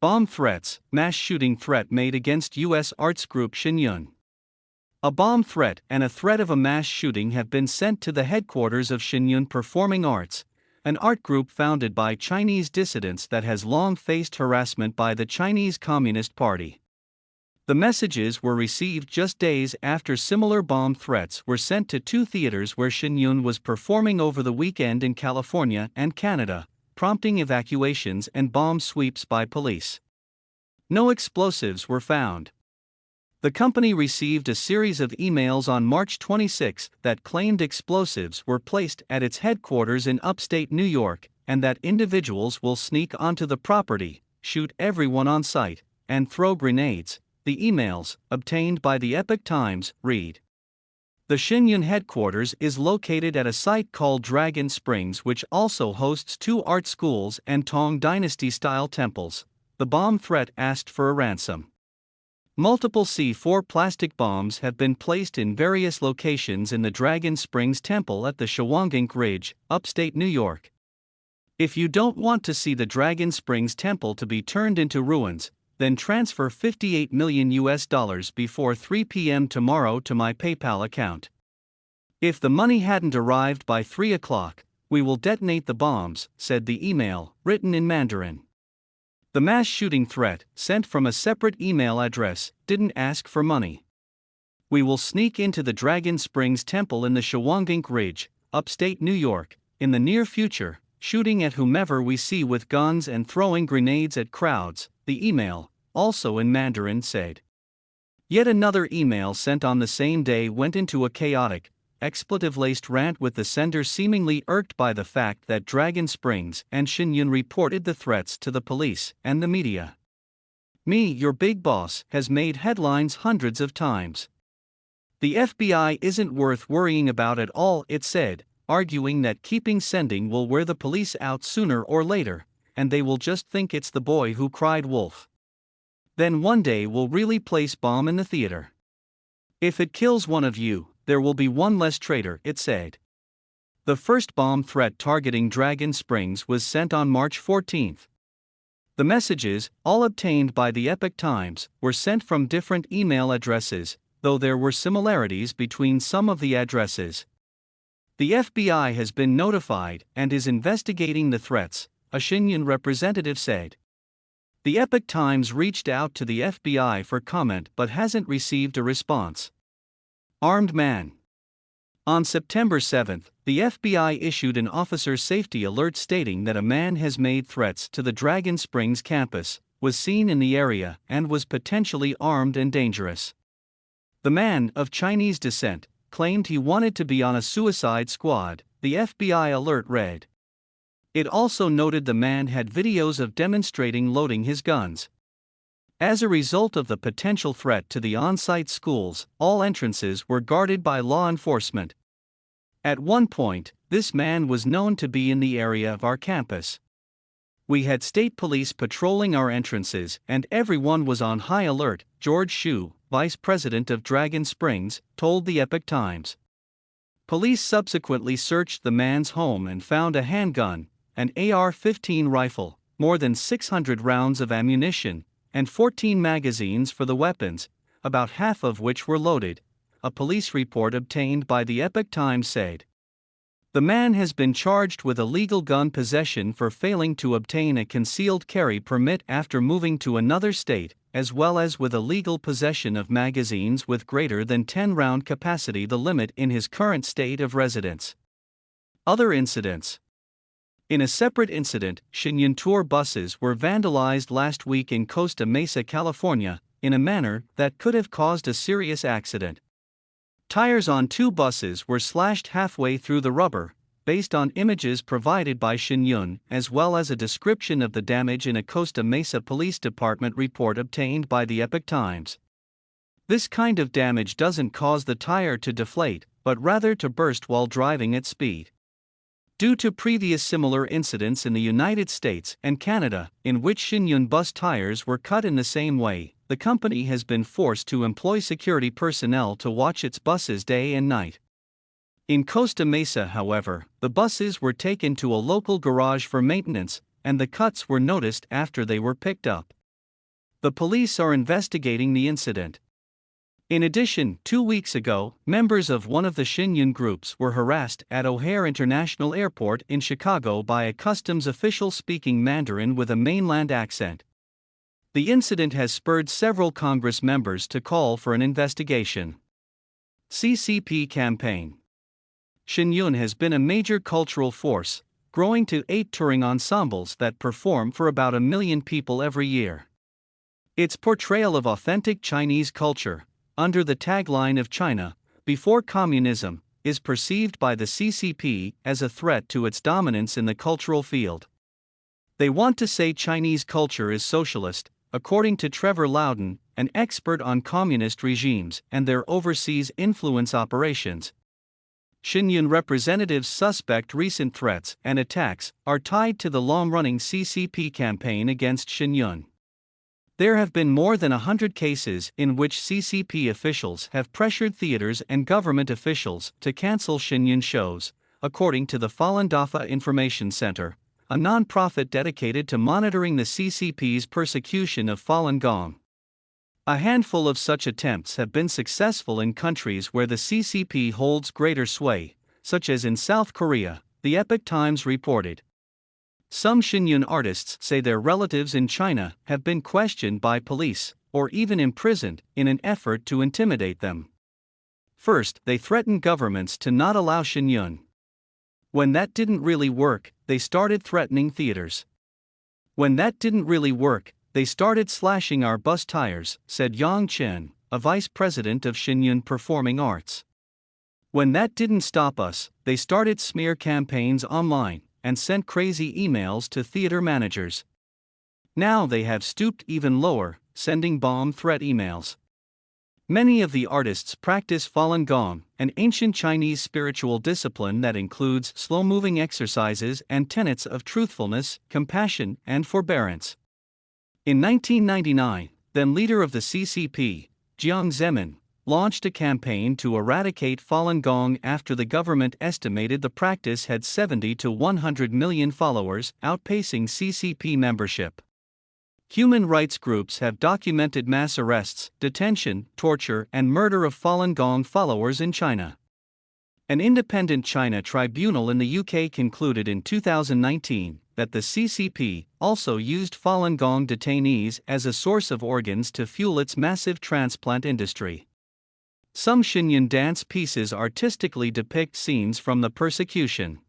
Bomb threats, mass shooting threat made against U.S. arts group Shen. A bomb threat and a threat of a mass shooting have been sent to the headquarters of Shen Performing Arts, an art group founded by Chinese dissidents that has long faced harassment by the Chinese Communist Party. The messages were received just days after similar bomb threats were sent to two theaters where Shen was performing over the weekend in California and Canada, prompting evacuations and bomb sweeps by police. No explosives were found. The company received a series of emails on March 26 that claimed explosives were placed at its headquarters in upstate New York and that individuals will sneak onto the property, shoot everyone on site, and throw grenades, the emails, obtained by the Epoch Times, read. The Shen headquarters is located at a site called Dragon Springs, which also hosts two art schools and Tang Dynasty-style temples. The bomb threat asked for a ransom. Multiple C4 plastic bombs have been placed in various locations in the Dragon Springs Temple at the Shawangunk Ridge, upstate New York. If you don't want to see the Dragon Springs Temple to be turned into ruins, then transfer $58 million before 3 p.m. tomorrow to my PayPal account. If the money hadn't arrived by 3 o'clock, we will detonate the bombs, said the email, written in Mandarin. The mass shooting threat, sent from a separate email address, didn't ask for money. We will sneak into the Dragon Springs Temple in the Shawangunk Ridge, upstate New York, in the near future, shooting at whomever we see with guns and throwing grenades at crowds, the email, also in Mandarin, said. Yet another email sent on the same day went into a chaotic, expletive-laced rant with the sender seemingly irked by the fact that Dragon Springs and Shen reported the threats to the police and the media. Me, your big boss, has made headlines hundreds of times. The FBI isn't worth worrying about at all, it said, arguing that keeping sending will wear the police out sooner or later, and they will just think it's the boy who cried wolf. Then one day we'll really place bomb in the theater. If it kills one of you, there will be one less traitor, it said. The first bomb threat targeting Dragon Springs was sent on March 14. The messages, all obtained by the Epoch Times, were sent from different email addresses, though there were similarities between some of the addresses. The FBI has been notified and is investigating the threats, a Shen representative said. The Epoch Times reached out to the FBI for comment but hasn't received a response. Armed man. On September 7, the FBI issued an officer safety alert stating that a man has made threats to the Dragon Springs campus, was seen in the area, and was potentially armed and dangerous. The man, of Chinese descent, claimed he wanted to be on a suicide squad, the FBI alert read. It also noted the man had videos of demonstrating loading his guns. As a result of the potential threat to the on-site schools, all entrances were guarded by law enforcement. At one point, this man was known to be in the area of our campus. We had state police patrolling our entrances and everyone was on high alert, George Xu, vice president of Dragon Springs, told the Epoch Times. Police subsequently searched the man's home and found a handgun, an AR-15 rifle, more than 600 rounds of ammunition, and 14 magazines for the weapons, about half of which were loaded, a police report obtained by the Epoch Times said. The man has been charged with illegal gun possession for failing to obtain a concealed carry permit after moving to another state, as well as with illegal possession of magazines with greater than 10-round capacity, the limit in his current state of residence. Other incidents. In a separate incident, Shen tour buses were vandalized last week in Costa Mesa, California, in a manner that could have caused a serious accident. Tires on two buses were slashed halfway through the rubber, based on images provided by Shen, as well as a description of the damage in a Costa Mesa Police Department report obtained by the Epoch Times. This kind of damage doesn't cause the tire to deflate, but rather to burst while driving at speed. Due to previous similar incidents in the United States and Canada, in which Shen bus tires were cut in the same way, the company has been forced to employ security personnel to watch its buses day and night. In Costa Mesa, however, the buses were taken to a local garage for maintenance, and the cuts were noticed after they were picked up. The police are investigating the incident. In addition, 2 weeks ago, members of one of the Shenyun groups were harassed at O'Hare International Airport in Chicago by a customs official speaking Mandarin with a mainland accent. The incident has spurred several Congress members to call for an investigation. CCP campaign. Shenyun has been a major cultural force, growing to 8 touring ensembles that perform for about 1 million people every year. Its portrayal of authentic Chinese culture, under the tagline of China, before communism, is perceived by the CCP as a threat to its dominance in the cultural field. They want to say Chinese culture is socialist, according to Trevor Loudon, an expert on communist regimes and their overseas influence operations. Shenyun representatives suspect recent threats and attacks are tied to the long-running CCP campaign against Shenyun. There have been more than 100 cases in which CCP officials have pressured theaters and government officials to cancel Shenyun shows, according to the Falun Dafa Information Center, a non-profit dedicated to monitoring the CCP's persecution of Falun Gong. A handful of such attempts have been successful in countries where the CCP holds greater sway, such as in South Korea, the Epoch Times reported. Some Shenyun artists say their relatives in China have been questioned by police, or even imprisoned, in an effort to intimidate them. First, they threatened governments to not allow Shenyun. When that didn't really work, they started threatening theaters. When that didn't really work, they started slashing our bus tires, said Yang Chen, a vice president of Shenyun Performing Arts. When that didn't stop us, they started smear campaigns online and sent crazy emails to theater managers. Now they have stooped even lower, sending bomb threat emails. Many of the artists practice Falun Gong, an ancient Chinese spiritual discipline that includes slow-moving exercises and tenets of truthfulness, compassion, and forbearance. In 1999, then leader of the CCP, Jiang Zemin, launched a campaign to eradicate Falun Gong after the government estimated the practice had 70 to 100 million followers, outpacing CCP membership. Human rights groups have documented mass arrests, detention, torture, and murder of Falun Gong followers in China. An independent China tribunal in the UK concluded in 2019 that the CCP also used Falun Gong detainees as a source of organs to fuel its massive transplant industry. Some Shenyun dance pieces artistically depict scenes from the persecution.